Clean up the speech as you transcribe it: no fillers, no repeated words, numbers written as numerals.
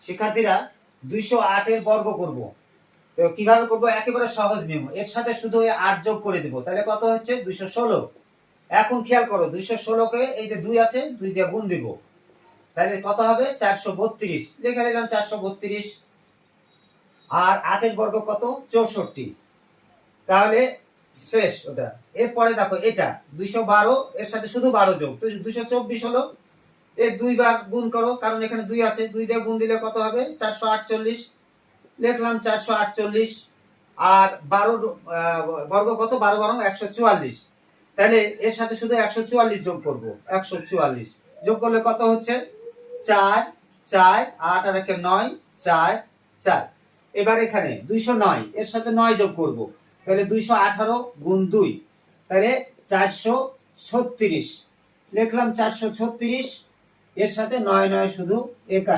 শিক্ষার্থীরা 208 এর বর্গ করব। তো কিভাবে করব? একেবারে সহজ নিয়ম, এর সাথে শুধু 8 যোগ করে দেব, তাহলে কত হচ্ছে 216। এখন খেয়াল করো 216 কে এই যে 2 আছে 2 দিয়ে গুণ দেব, তাহলে কত হবে 432, লিখে নিলাম 432। আর 8 এর বর্গ কত 64, তাহলে শেষ ওটা। এরপরে দেখো এটা 212, এর সাথে শুধু 12 যোগ, তো 224 হলো। এর 2 বার গুণ করো, কারণ এখানে 2 আছে, 2 দিয়ে গুণ দিলে কত হবে 448, লিখলাম 448। আর 12 বর্গ কত 12 12 144, তাহলে এর সাথে শুধু 144 যোগ করব, 144 যোগ করলে কত হচ্ছে 4 4 8 আর 1 9 4 4। এবার এখানে 209, এর সাথে 9 যোগ করব, তাহলে 218 গুণ 2, তাহলে 436, লিখলাম 436। এর সাথে 9 9 শুধু 81।